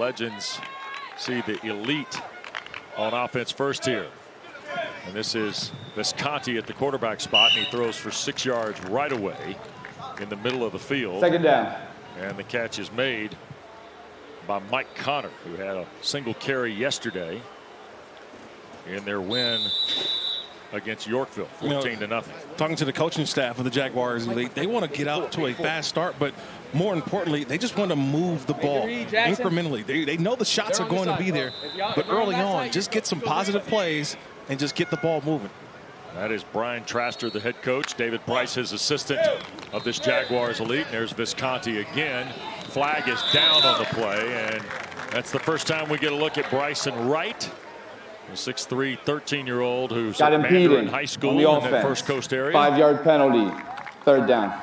Legends see the elite on offense first here. And this is Visconti at the quarterback spot, and he throws for 6 yards right away in the middle of the field. Second down. And the catch is made by Mike Connor, who had a single carry yesterday in their win against Yorkville, 14-0. Talking to the coaching staff of the Jaguars, they want to get out to a fast start, but more importantly, they just want to move the ball incrementally. They know the shots are going to be there, but early on, just get some positive plays and just get the ball moving. That is Brian Traster, the head coach. David Price, his assistant of this Jaguars elite. And there's Visconti again. Flag is down on the play, and that's the first time we get a look at Bryson Wright, the 6'3", 13-year-old who's got a Mandarin in impeding high school on the in offense. that First Coast area. 5-yard penalty. Third down.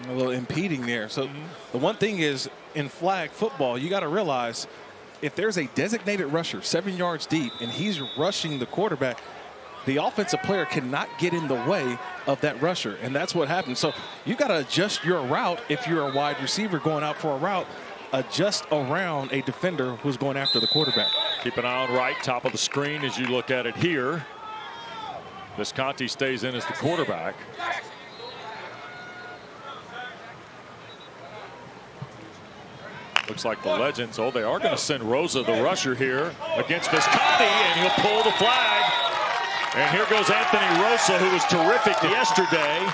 A little impeding there. So the one thing is, in flag football, you got to realize if there's a designated rusher 7 yards deep and he's rushing the quarterback, the offensive player cannot get in the way of that rusher, and that's what happens. So you got to adjust your route. If you're a wide receiver going out for a route, adjust around a defender who's going after the quarterback. Keep an eye on Wright, top of the screen as you look at it here. Visconti stays in as the quarterback. Looks like the Legends, they are going to send Rosa, the rusher, here against Visconti, and he'll pull the flag. And here goes Anthony Rosa, who was terrific yesterday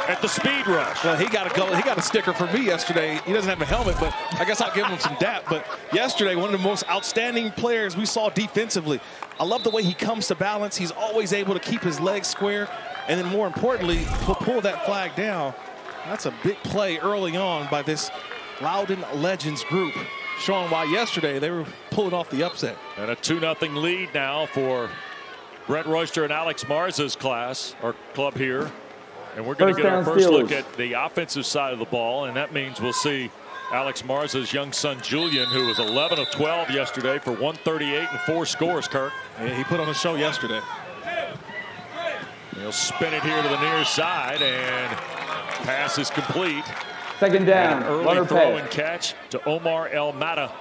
at the speed rush. Well, he got a sticker for me yesterday. He doesn't have a helmet, but I guess I'll give him some dap. But yesterday, one of the most outstanding players we saw defensively. I love the way he comes to balance. He's always able to keep his legs square. And then more importantly, he'll pull that flag down. That's a big play early on by this Loudon Legends group, showing why yesterday they were pulling off the upset. And a 2-0 lead now for Brent Royster and Alex Marza's club here. And we're going to get our first look at the offensive side of the ball, and that means we'll see Alex Marza's young son Julian, who was 11 of 12 yesterday for 138 and 4 scores, Kirk. Yeah, he put on a show yesterday. He'll spin it here to the near side, and pass is complete. Second down. And an early throw and catch to Omar El Mata.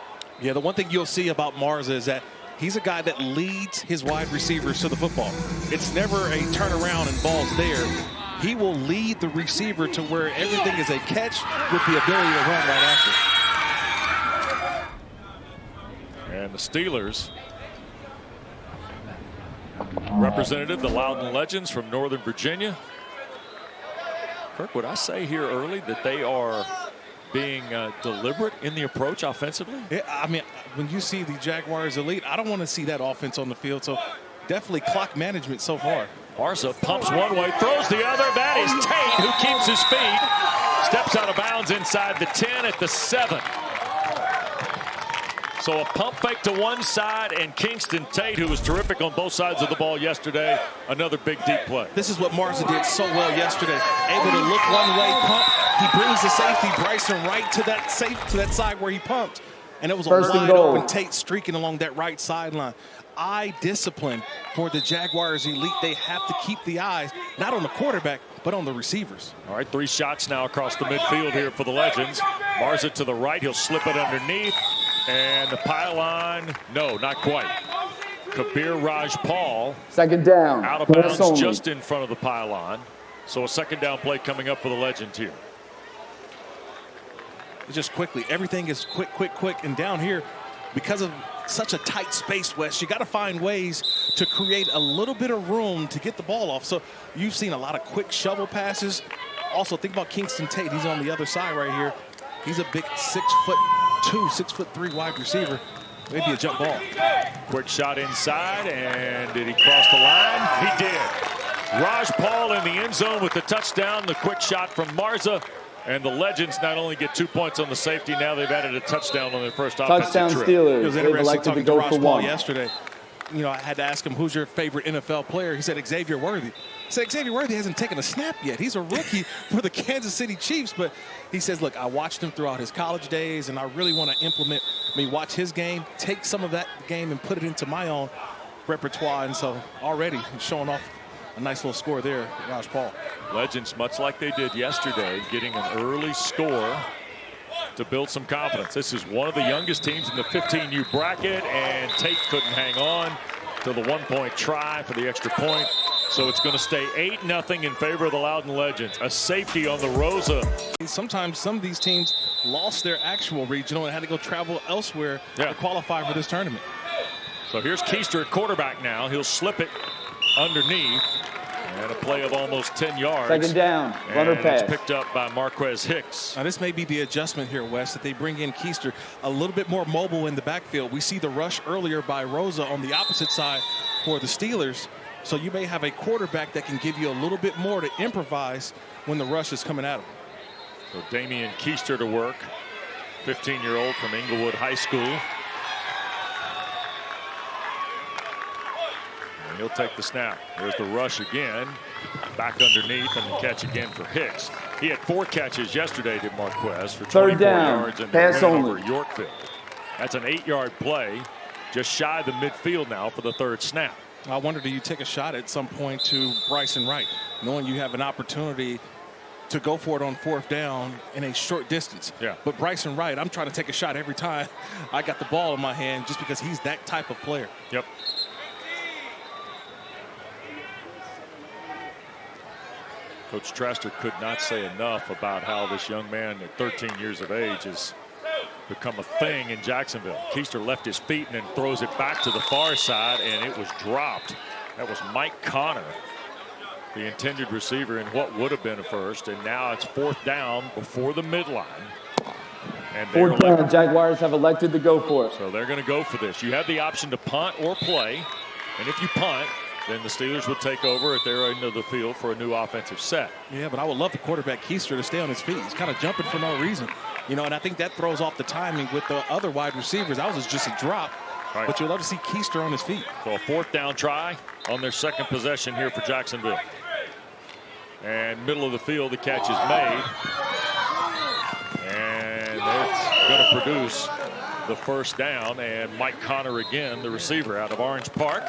Yeah, the one thing you'll see about Marza is that he's a guy that leads his wide receivers to the football. It's never a turnaround and ball's there. He will lead the receiver to where everything is a catch with the ability to run right after. And the Steelers, representative, the Loudon Legends from Northern Virginia. Kirk, would I say here early that they are being deliberate in the approach offensively? Yeah, I mean, when you see the Jaguars elite, I don't want to see that offense on the field. So definitely clock management so far. Marza pumps one way, throws the other. That is Tate, who keeps his feet. Steps out of bounds inside the 10 at the 7. So a pump fake to one side, and Kingston Tate, who was terrific on both sides of the ball yesterday, another big deep play. This is what Marza did so well yesterday. Able to look one way, pump. He brings the safety Bryson right to that side where he pumped. And it was a wide open Tate streaking along that right sideline. Eye discipline for the Jaguars elite. They have to keep the eyes not on the quarterback, but on the receivers. All right, 3 shots now across the midfield here for the Legends. Marza to the right, he'll slip it underneath. And the pylon, no, not quite. Kabir Rajpal. Second down. Out of bounds just in front of the pylon. So a second down play coming up for the Legends here. Just quickly, everything is quick. And down here, because of such a tight space, Wes, you got to find ways to create a little bit of room to get the ball off. So you've seen a lot of quick shovel passes. Also, think about Kingston Tate. He's on the other side right here. He's a big 6'2", 6'3" wide receiver. Maybe a jump ball. Quick shot inside, and did he cross the line? He did. Raj Paul in the end zone with the touchdown. The quick shot from Marza. And the Legends not only get 2 points on the safety, now they've added a touchdown on their first offensive trip. Touchdown Steelers. It was interesting talking to Raj Paul yesterday. You know, I had to ask him, who's your favorite NFL player? He said Xavier Worthy. I said, Xavier Worthy hasn't taken a snap yet. He's a rookie for the Kansas City Chiefs. But he says, look, I watched him throughout his college days, and I really want to watch his game, take some of that game and put it into my own repertoire. And so already he's showing off a nice little score there, Raj Paul. Legends, much like they did yesterday, getting an early score to build some confidence. This is one of the youngest teams in the 15U bracket, and Tate couldn't hang on to the 1-point try for the extra point. So it's going to stay 8-0 in favor of the Loudon Legends. A safety on the Rosa. Sometimes some of these teams lost their actual regional and had to go travel elsewhere to qualify for this tournament. So here's Keister at quarterback now. He'll slip it underneath. And a play of almost 10 yards. Second down, runner pass. It's picked up by Marquez Hicks. Now this may be the adjustment here, Wes, that they bring in Keister a little bit more mobile in the backfield. We see the rush earlier by Rosa on the opposite side for the Steelers. So you may have a quarterback that can give you a little bit more to improvise when the rush is coming at him. So Damian Keister to work, 15-year-old from Inglewood High School. And he'll take the snap. There's the rush again. Back underneath, and the catch again for Hicks. He had 4 catches yesterday to Marquez for 24 yards and pass only over Yorkville. That's an 8-yard play, just shy of the midfield now for the 3rd snap. I wonder, do you take a shot at some point to Bryson Wright, knowing you have an opportunity to go for it on 4th down in a short distance? Yeah. But Bryson Wright, I'm trying to take a shot every time I got the ball in my hand, just because he's that type of player. Yep. Coach Traster could not say enough about how this young man at 13 years of age has become a thing in Jacksonville. Keister left his feet and then throws it back to the far side, and it was dropped. That was Mike Connor, the intended receiver in what would have been a first, and now it's 4th down before the midline. And 4th down, Jaguars have elected to go for it. So they're going to go for this. You have the option to punt or play, and if you punt, then the Steelers would take over at their end of the field for a new offensive set. Yeah, but I would love the quarterback Keister to stay on his feet. He's kind of jumping for no reason. You know, and I think that throws off the timing with the other wide receivers. That was just a drop. Right. But you'd love to see Keister on his feet. So a 4th down try on their 2nd possession here for Jacksonville. And middle of the field, the catch is made. And it's going to produce the 1st down. And Mike Connor again, the receiver out of Orange Park,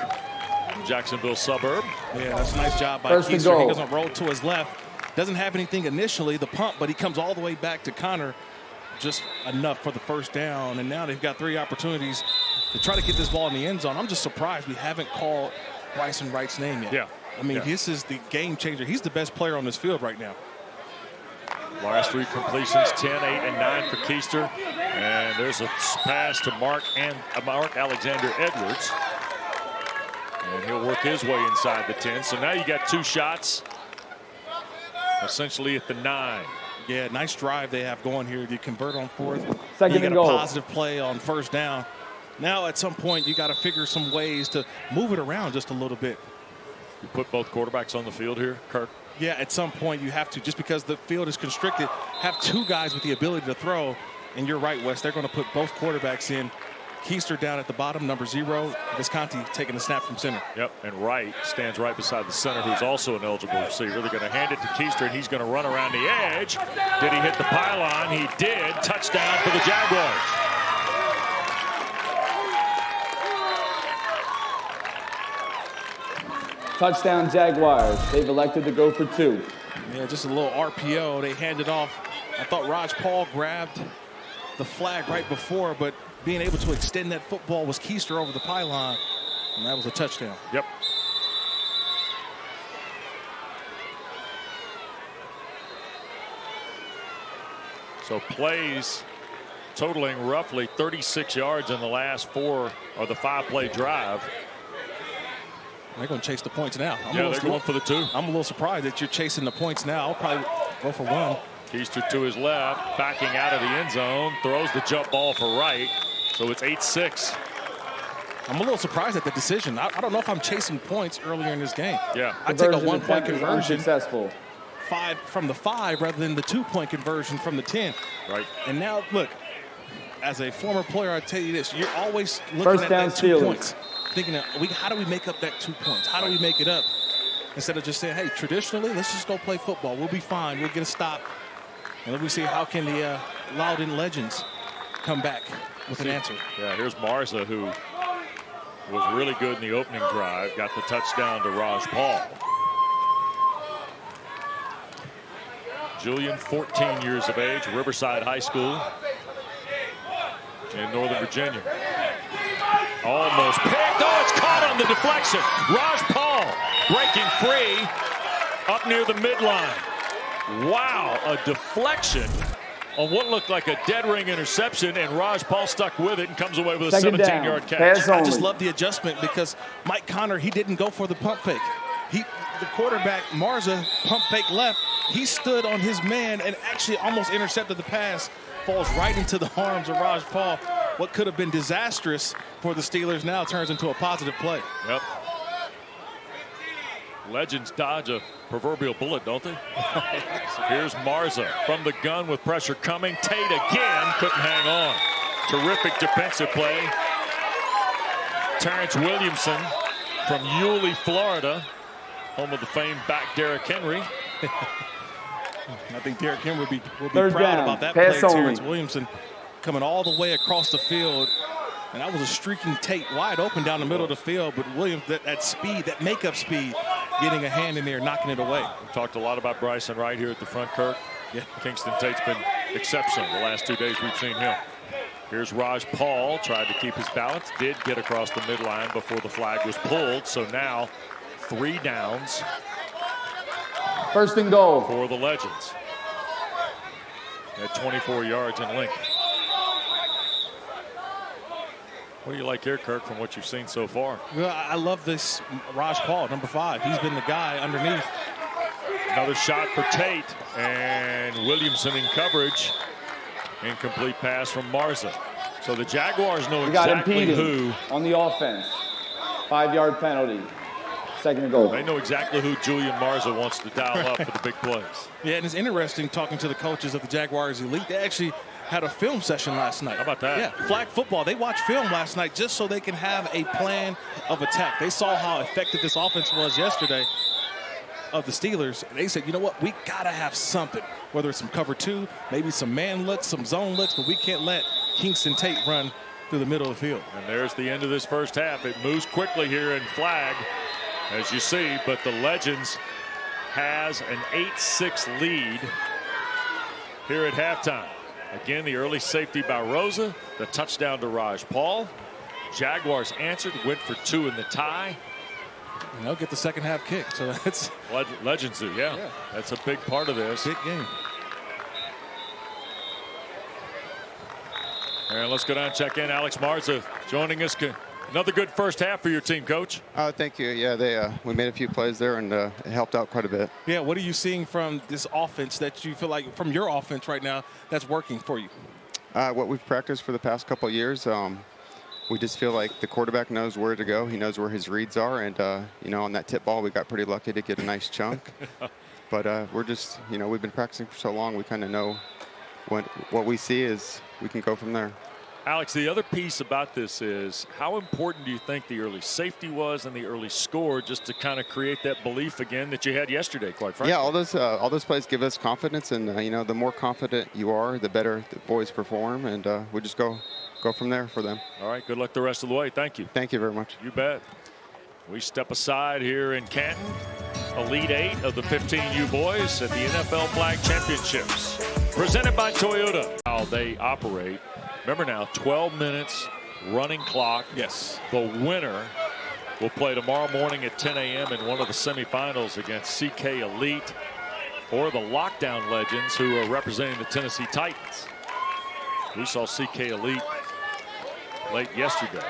Jacksonville suburb. Yeah, that's a nice job by Keister. He doesn't roll to his left. Doesn't have anything initially, the pump, but he comes all the way back to Connor. Just enough for the 1st down. And now they've got 3 opportunities to try to get this ball in the end zone. I'm just surprised we haven't called Bryson Wright's name yet. Yeah. I mean, this is the game changer. He's the best player on this field right now. Last 3 completions, 10, 8, and 9 for Keister. And there's a pass to Mark Alexander Edwards. And he'll work his way inside the 10. So now you got 2 shots, essentially at the 9. Yeah, nice drive they have going here. You convert on 4th. Second you get a positive play on 1st down. Now at some point you got to figure some ways to move it around just a little bit. You put both quarterbacks on the field here, Kirk? Yeah, at some point you have to, just because the field is constricted, have 2 guys with the ability to throw. And you're right, Wes, they're going to put both quarterbacks in. Keister down at the bottom, number 0. Visconti taking the snap from center. Yep, and Wright stands right beside the center, who's also an eligible receiver. They're going to hand it to Keister, and he's going to run around the edge. Did he hit the pylon? He did. Touchdown for the Jaguars. Touchdown, Jaguars. They've elected to go for 2. Yeah, just a little RPO. They handed off. I thought Raj Paul grabbed the flag right before, but being able to extend that football was Keister over the pylon, and that was a touchdown. Yep. So plays totaling roughly 36 yards in the last 4 or the 5-play drive. They're going to chase the points now. They're going for the 2. I'm a little surprised that you're chasing the points now. I'll probably go for 1. Keister to his left, backing out of the end zone, throws the jump ball for Wright. So it's 8-6. I'm a little surprised at the decision. I don't know if I'm chasing points earlier in this game. Yeah. I take a 1-point conversion. Successful. 5 from the 5 rather than the 2-point conversion from the 10. Right. And now, look, as a former player, I tell you this, you're always looking at that 2 points. Thinking, how do we make up that 2 points? How do we make it up? Instead of just saying, hey, traditionally, let's just go play football. We'll be fine. We'll get a stop. And let me see, how can the Loudon Legends come back with an answer? Yeah, here's Marza, who was really good in the opening drive. Got the touchdown to Raj Paul. Julian, 14 years of age, Riverside High School. in Northern Virginia. Almost picked. Oh, it's caught on the deflection. Raj Paul breaking free up near the midline. Wow, a deflection on what looked like a dead ring interception, and Raj Paul stuck with it and comes away with a 17-yard catch. I just love the adjustment because Mike Connor, he didn't go for the pump fake. The quarterback, Marza, pump fake left. He stood on his man and actually almost intercepted the pass. Falls right into the arms of Raj Paul. What could have been disastrous for the Steelers now turns into a positive play. Yep. Legends dodge a proverbial bullet, don't they? Here's Marza from the gun with pressure coming. Tate again couldn't hang on. Terrific defensive play. Terrence Williamson from Yulee, Florida, home of the famed back Derrick Henry. I think Derrick Henry will be proud about that play. Terrence Williamson coming all the way across the field. And that was a streaking Tate wide open down the middle of the field. But Williams, that speed, that makeup speed, getting a hand in there, knocking it away. We've talked a lot about Bryson Wright here at the front, Kirk. Yeah. Kingston Tate's been exceptional the last 2 days we've seen him. Here's Raj Paul, tried to keep his balance, did get across the midline before the flag was pulled. So now 3 downs. First and goal for the Legends at 24 yards in length. What do you like here, Kirk, from what you've seen so far? Well, I love this Raj Paul, number 5. He's been the guy underneath. Another shot for Tate, and Williamson in coverage. Incomplete pass from Marza. So the Jaguars know exactly who on the offense. 5-yard penalty. Second and goal. They know exactly who Julian Marza wants to dial up for the big plays. Yeah, and it's interesting talking to the coaches of the Jaguars Elite. They actually had a film session last night. How about that? Yeah, flag football. They watched film last night just so they can have a plan of attack. They saw how effective this offense was yesterday of the Steelers. And they said, you know what, we got to have something, whether it's some cover 2, maybe some man looks, some zone looks, but we can't let Kingston Tate run through the middle of the field. And there's the end of this first half. It moves quickly here in flag, as you see, but the Legends has an 8-6 lead here at halftime. Again, the early safety by Rosa, the touchdown to Raj Paul. Jaguars answered, went for 2 in the tie. And they'll get the second half kick. So that's Legends do, yeah. That's a big part of this. Big game. And let's go down and check in. Alex Marza joining us. Another good first half for your team, Coach. Thank you. Yeah, we made a few plays there, and it helped out quite a bit. Yeah, what are you seeing from this offense that you feel like, from your offense right now, that's working for you? What we've practiced for the past couple of years, we just feel like the quarterback knows where to go. He knows where his reads are, and on that tip ball, we got pretty lucky to get a nice chunk. But we're just, we've been practicing for so long, we kind of know what we see is we can go from there. Alex, the other piece about this is how important do you think the early safety was and the early score just to kind of create that belief again that you had yesterday, quite frankly? Yeah, all those plays give us confidence, and the more confident you are, the better the boys perform, and we just go from there for them. All right, good luck the rest of the way. Thank you. Thank you very much. You bet. We step aside here in Canton, Elite 8 of the 15U boys at the NFL Flag Championships, presented by Toyota. How they operate. Remember now, 12 minutes, running clock. Yes. The winner will play tomorrow morning at 10 a.m. in one of the semifinals against CK Elite or the Lockdown Legends, who are representing the Tennessee Titans. We saw CK Elite late yesterday.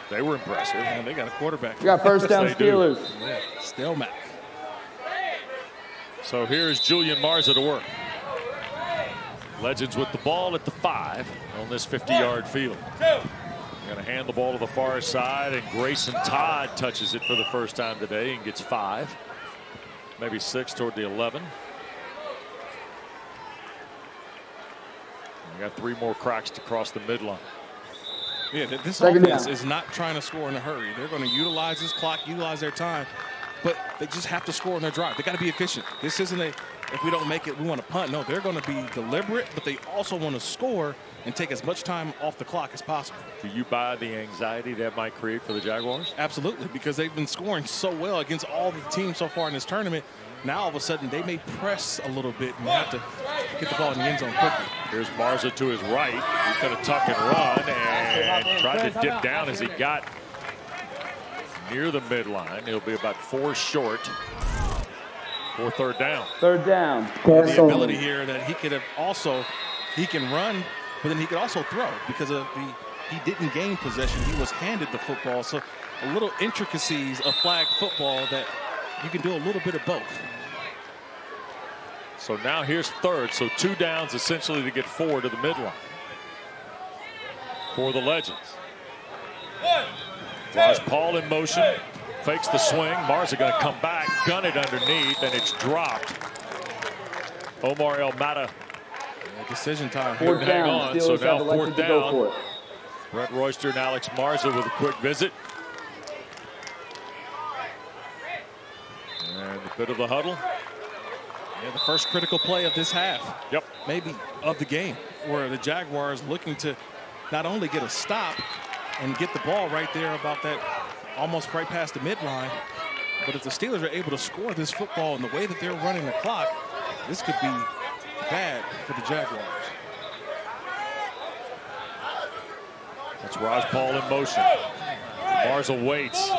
They were impressive. And they got a quarterback. We got first down Steelers. Yeah. Stalemate. So here's Julian Marza to work. Legends with the ball at the 5 on this 50-yard field. Going to hand the ball to the far side, and Grayson Todd touches it for the first time today and gets 5, maybe 6 toward the 11. We got 3 more cracks to cross the midline. Yeah, this offense is not trying to score in a hurry. They're going to utilize this clock, utilize their time, but they just have to score in their drive. They got to be efficient. This isn't if we don't make it, we want to punt. No, they're going to be deliberate, but they also want to score and take as much time off the clock as possible. Do you buy the anxiety that might create for the Jaguars? Absolutely, because they've been scoring so well against all the teams so far in this tournament. Now all of a sudden they may press a little bit and have to get the ball in the end zone quickly. Here's Marza to his right. He's going to tuck and run and tried to dip down as he got near the midline. He'll be about 4 short for third down. Third down. The ability here that he could have also, he can run, but then he could also throw because of he didn't gain possession. He was handed the football. So a little intricacies of flag football that you can do a little bit of both. So now here's third. So 2 downs essentially to get 4 to the midline for the Legends. Raj Paul in motion, fakes the swing. Marza going to come back, gun it underneath, and it's dropped. Omar El Mata. Decision time. Fourth Hang down. on. Steelers So now have elected 4th to go down. for it. Brett Royster and Alex Marza with a quick visit. And a bit of the huddle. Yeah, the first critical play of this half. Yep. Maybe of the game, where the Jaguars looking to not only get a stop and get the ball right there about that, almost right past the midline, but if the Steelers are able to score this football in the way that they're running the clock, this could be bad for the Jaguars. That's Raj Paul in motion. Marza waits.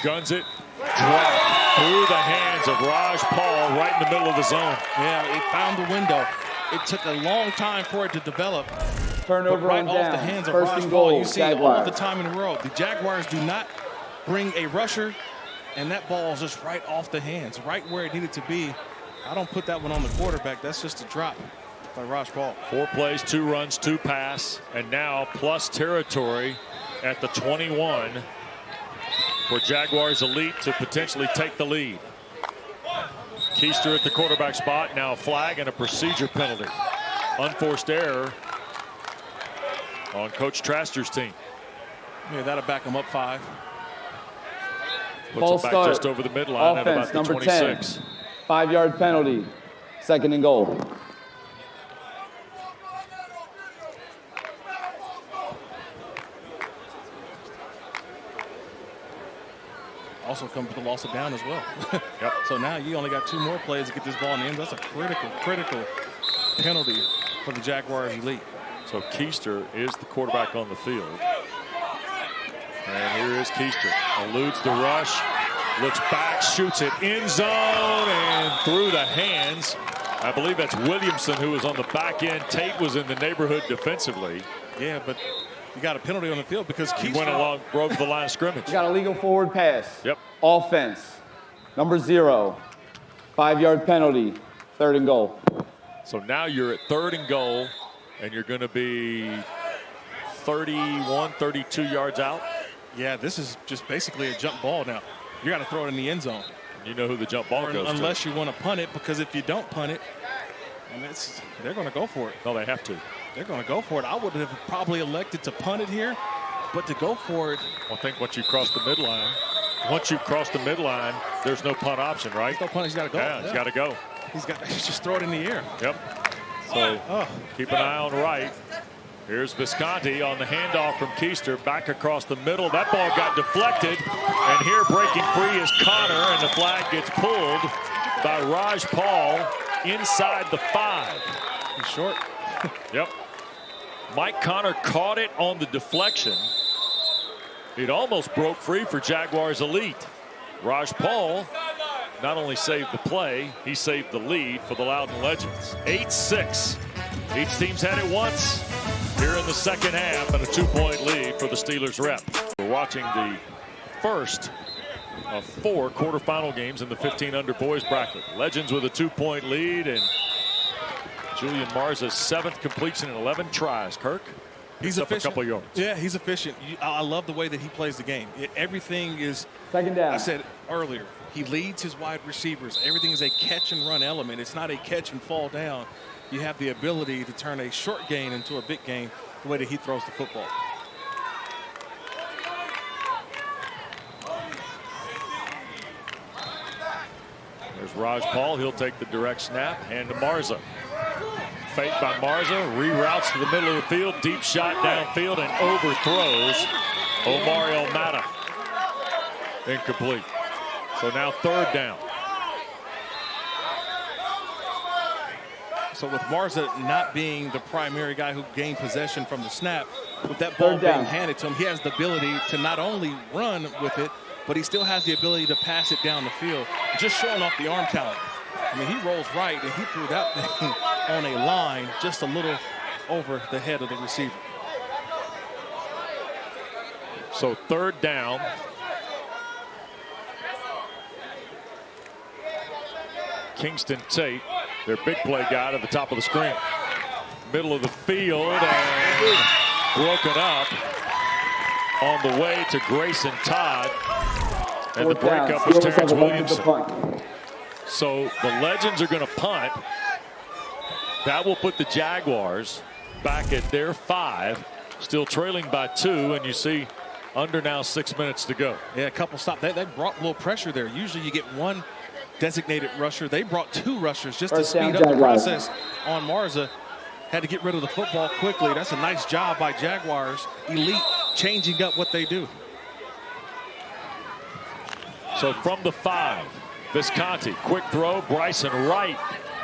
Guns it. Dropped through the hands of Raj Paul right in the middle of the zone. Yeah, it found the window. It took a long time for it to develop. Turnover right on off down. the hands of First Raj and Paul. goal, You see Jaguars. all the time in the world. The Jaguars do not bring a rusher, and that ball is just right off the hands, right where it needed to be. I don't put that one on the quarterback. That's just a drop by Raj Paul. 4 plays, 2 runs, 2 pass, and now plus territory at the 21 for Jaguars elite to potentially take the lead. Keister at the quarterback spot. Now a flag and a procedure penalty. Unforced error on Coach Traster's team. Yeah, that'll back them up 5. Puts Ball them back start. just over the midline at Offense, about the number 26. 10. 5-yard penalty. Second and goal. Also comes with the loss of down as well. Yep. So now you only got 2 more plays to get this ball in the end. That's a critical penalty for the Jaguars elite. So Keister is the quarterback on the field. And here is Keister. Eludes the rush. Looks back, shoots it in zone and through the hands. I believe that's Williamson who was on the back end. Tate was in the neighborhood defensively. Yeah, but you got a penalty on the field because He Keister went along, broke the line of scrimmage. Got a legal forward pass. Yep. Offense. Number 0. 5-yard penalty. Third and goal. So now you're at 3rd and goal, and you're going to be 31, 32 yards out. Yeah, this is just basically a jump ball now. You got to throw it in the end zone. You know who the jump ball goes Unless to. you want to punt it, because if you don't punt it, and they're going to go for it. No, they have to. They're going to go for it. I would have probably elected to punt it here, but to go for it. Well, I think once you cross the midline, there's no punt option, right? No punt. He's got to go. Yeah, he's got to go. He's just throw it in the air. Yep. So keep an eye on right. Here's Visconti on the handoff from Keister. Back across the middle. That ball got deflected. And here breaking free is Connor. And the flag gets pulled by Raj Paul inside the 5. He's short. Yep. Mike Connor caught it on the deflection. It almost broke free for Jaguars elite. Raj Paul not only saved the play, he saved the lead for the Loudon Legends. 8-6. Each team's had it once here in the second half, and a 2-point lead for the Steelers rep. We're watching the first of 4 quarterfinal games in the 15 under boys bracket. Legends with a 2-point lead, and Julian Marza's 7th completion in 11 tries. Kirk? He's up efficient. a couple yards. Yeah, he's efficient. I love the way that he plays the game. Everything is. Second down. I said earlier, he leads his wide receivers. Everything is a catch and run element. It's not a catch and fall down. You have the ability to turn a short gain into a big gain the way that he throws the football. There's Raj Paul. He'll take the direct snap. Hand to Marza. Fake by Marza. Reroutes to the middle of the field. Deep shot downfield and overthrows Omar El Mata. Incomplete. So now 3rd down. So with Marza not being the primary guy who gained possession from the snap, with that ball being handed to him, he has the ability to not only run with it, but he still has the ability to pass it down the field, just showing off the arm talent. I mean, he rolls right, and he threw that thing on a line just a little over the head of the receiver. So 3rd down. Kingston Tate, their big play guy, at the top of the screen. Middle of the field and broken up on the way to Grayson Todd. And the breakup was Terrence Williamson. So the Legends are going to punt. That will put the Jaguars back at their 5, still trailing by 2, and you see under now 6 minutes to go. Yeah, a couple stops. They brought a little pressure there. Usually you get one designated rusher. They brought 2 rushers just to speed up the process on Marza. Had to get rid of the football quickly. That's a nice job by Jaguars. Elite changing up what they do. So from the 5, Visconti, quick throw, Bryson Wright,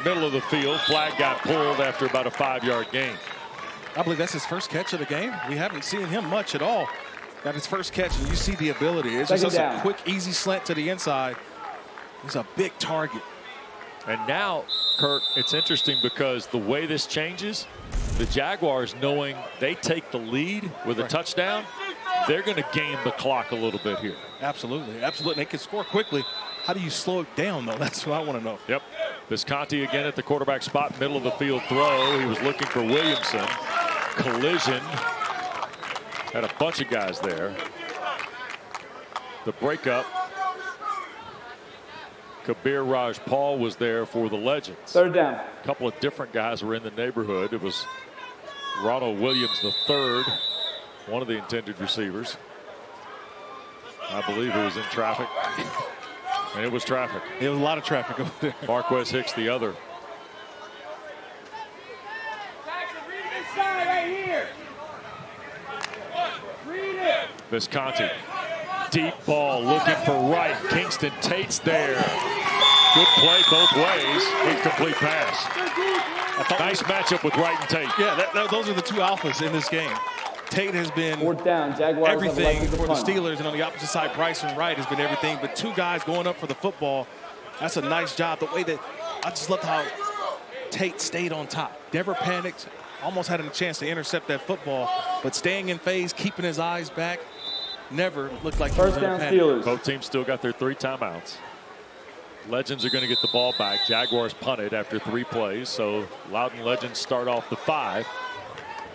middle of the field. Flag got pulled after about a 5-yard gain. I believe that's his first catch of the game. We haven't seen him much at all. Got his first catch, and you see the ability. It's just a quick, easy slant to the inside. He's a big target. And now, Kurt, it's interesting because the way this changes, the Jaguars, knowing they take the lead with a touchdown, they're going to game the clock a little bit here. Absolutely, absolutely. They can score quickly. How do you slow it down, though? That's what I want to know. Yep. Visconti again at the quarterback spot, middle of the field throw. He was looking for Williamson. Collision. Had a bunch of guys there. The breakup. Kabir Raj-Paul was there for the Legends. 3rd down. A couple of different guys were in the neighborhood. It was Ronald Williams III, one of the intended receivers. I believe it was in traffic. And it was traffic. It was a lot of traffic over there. Marquez Hicks the other. Visconti. Deep ball looking for Wright. Kingston Tate's there. Good play both ways. Incomplete pass. Nice matchup with Wright and Tate. Yeah, those are the 2 alphas in this game. Tate has been 4th down. Jaguars everything for the Steelers, and on the opposite side, Bryson Wright has been everything. But 2 guys going up for the football, that's a nice job. The way that I just loved how Tate stayed on top. Never panicked. Almost had a chance to intercept that football, but staying in phase, keeping his eyes back. Never looked like he was in a panic. Steelers. Both teams still got their 3 timeouts. Legends are going to get the ball back. Jaguars punted after 3 plays, so Loudon Legends start off the 5.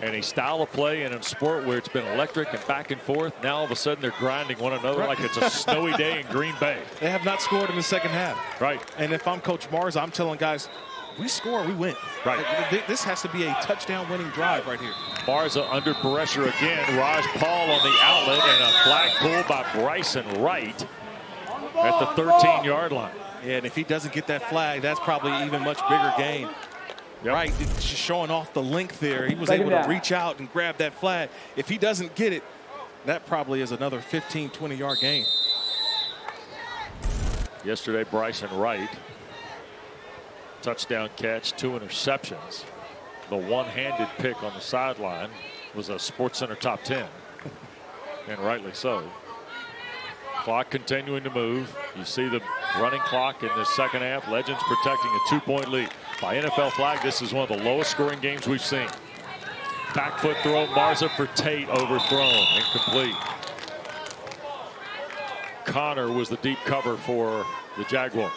And a style of play in a sport where it's been electric and back and forth, now all of a sudden they're grinding one another like it's a snowy day in Green Bay. They have not scored in the second half. Right. And if I'm Coach Marza, I'm telling guys, we score, we win. Right. This has to be a touchdown winning drive right here. Marza under pressure again. Raj Paul on the outlet, and a flag pulled by Bryson Wright at the 13-yard line. Yeah, and if he doesn't get that flag, that's probably an even much bigger gain. Yep. Right, just showing off the length there. He was able to reach out and grab that flag. If he doesn't get it, that probably is another 15, 20-yard gain. Yesterday, Bryson Wright, touchdown catch, 2 interceptions. The one-handed pick on the sideline was a SportsCenter top 10, and rightly so. Clock continuing to move. You see the running clock in the second half. Legends protecting a 2-point lead. By NFL flag, this is one of the lowest scoring games we've seen. Back foot throw, Marza for Tate, overthrown, incomplete. Connor was the deep cover for the Jaguars.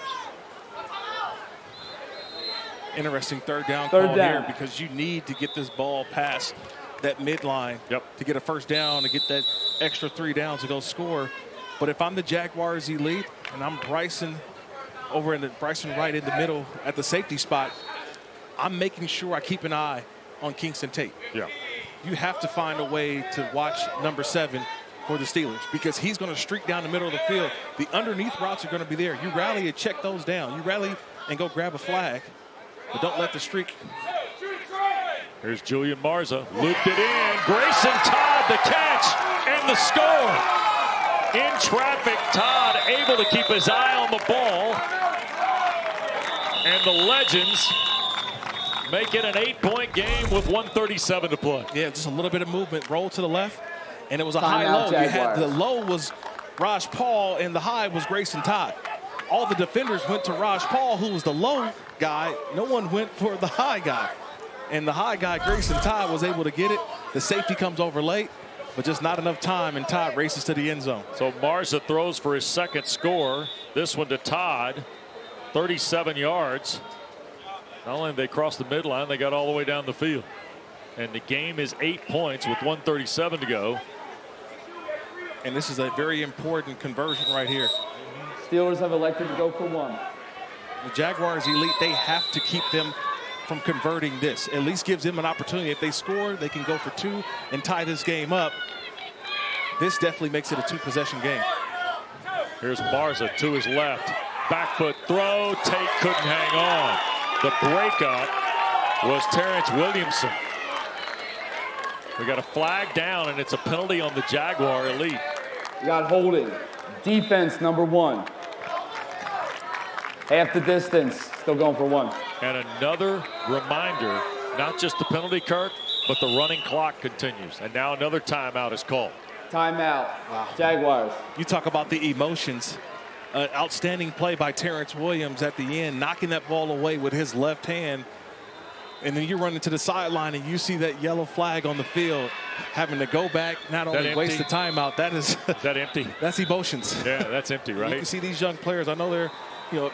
Interesting 3rd down call here, because you need to get this ball past that midline to get a 1st down, to get that extra 3 downs to go score. But if I'm the Jaguars elite and I'm Bryson Wright in the middle at the safety spot, I'm making sure I keep an eye on Kingston Tate. Yeah. You have to find a way to watch number 7 for the Steelers, because he's going to streak down the middle of the field. The underneath routes are going to be there. You rally and check those down. You rally and go grab a flag, but don't let the streak. Here's Julian Marza, looped it in. Grayson Todd the catch and the score. In traffic, Todd able to keep his eye on the ball. And the Legends make it an 8-point game with 1:37 to play. Yeah, just a little bit of movement. Roll to the left, and it was a Timeout, high-low. You had Jaguars. the low was Raj Paul, and the high was Grayson Todd. All the defenders went to Raj Paul, who was the low guy. No one went for the high guy. And the high guy, Grayson Todd, was able to get it. The safety comes over late, but just not enough time, and Todd races to the end zone. So Marza throws for his second score. This one to Todd, 37 yards. Not only did they cross the midline, they got all the way down the field. And the game is 8 points with 1:37 to go. And this is a very important conversion right here. Steelers have elected to go for 1. The Jaguars elite, they have to keep them from converting this. At least gives them an opportunity. If they score, they can go for 2 and tie this game up. This definitely makes it a 2-possession game. Here's Marza to his left. Back foot throw. Tate couldn't hang on. The breakup was Terrence Williamson. We got a flag down, and it's a penalty on the Jaguar elite. You got holding. Defense number 1. Half the distance, still going for 1. And another reminder, not just the penalty, Kirk, but the running clock continues. And now another timeout is called. Timeout. Jaguars. You talk about the emotions. Outstanding play by Terrence Williams at the end, knocking that ball away with his left hand. And then you run into the sideline and you see that yellow flag on the field, having to go back, not only waste the timeout. That is that empty. That's emotions. Yeah, that's empty, right? You can see these young players. I know they're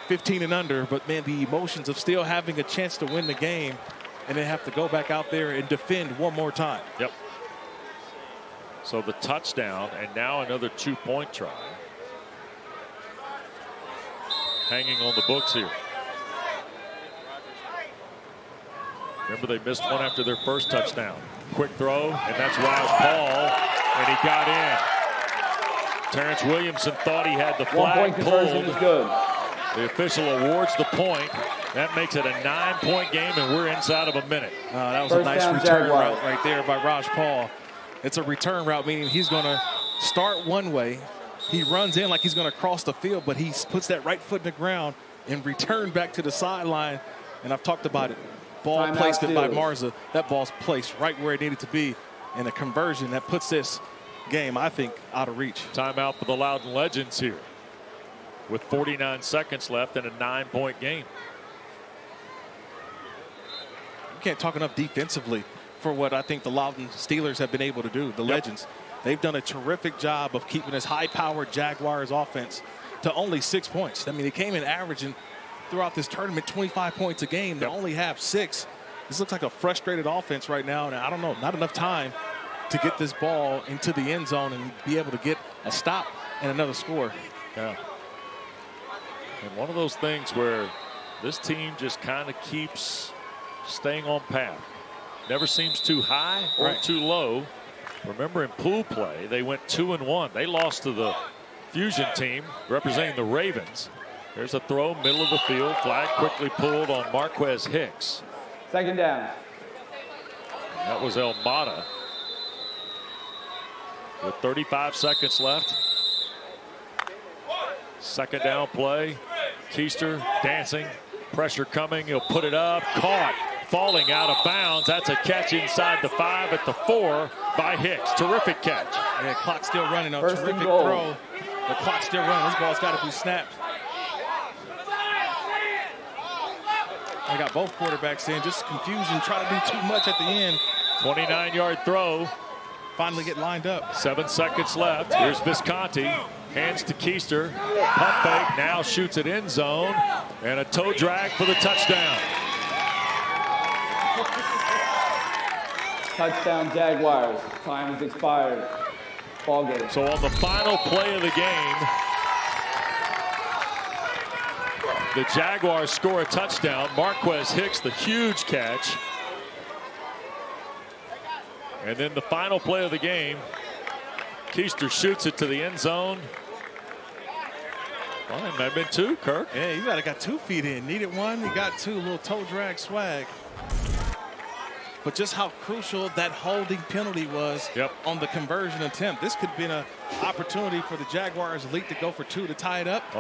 15 and under, but man, the emotions of still having a chance to win the game and then have to go back out there and defend one more time. Yep. So the touchdown, and now another 2-point try. Hanging on the books here. Remember, they missed one after their first touchdown. Quick throw, and that's Raj Paul, and he got in. Terrence Williamson thought he had the flag 1-point conversion pulled. is good. The official awards the point. That makes it a 9-point game, and we're inside of a minute. That was First a nice down, return Jaguars. route right there by Raj Paul. It's a return route, meaning he's going to start one way. He runs in like he's going to cross the field, but he puts that right foot in the ground and return back to the sideline. And I've talked about it. Ball Timeout placement by Steelers. Marza. That ball's placed right where it needed to be. And a conversion that puts this game, I think, out of reach. Timeout for the Loudon Legends here with 49 seconds left in a 9-point game. You can't talk enough defensively for what I think the Loudon Steelers have been able to do. The Legends, they've done a terrific job of keeping this high-powered Jaguars offense to only 6 points. I mean, they came in averaging throughout this tournament 25 points a game. They only have 6. This looks like a frustrated offense right now, and I don't know, not enough time to get this ball into the end zone and be able to get a stop and another score. Yeah. And one of those things where this team just kind of keeps staying on path. Never seems too high or too low. Remember, in pool play, they went 2-1. They lost to the Fusion team representing the Ravens. There's a throw, middle of the field. Flag quickly pulled on Marquez Hicks. Second down. That was El Mata. With 35 seconds left. Second down play. Keister dancing. Pressure coming. He'll put it up. Caught. Falling out of bounds. That's a catch inside the 5 at the 4 by Hicks. Terrific catch. Yeah, clock still running. A First and terrific goal. throw. The clock's still running. This ball's got to be snapped. They got both quarterbacks in. Just confusion. Try to do too much at the end. 29-yard throw. Finally get lined up. 7 seconds left. Here's Visconti. Hands to Keister. Pump fake. Now shoots it end zone. And a toe drag for the touchdown. Touchdown Jaguars. Time has expired. Ball game. So on the final play of the game, the Jaguars score a touchdown. Marquez Hicks, the huge catch. And then the final play of the game, Keister shoots it to the end zone. Well, it might have been 2, Kirk. Yeah, you got 2 feet in. Needed 1. You got 2. Little toe drag swag. but just how crucial that holding penalty was on the conversion attempt. This could have been an opportunity for the Jaguars elite to go for 2 to tie it up.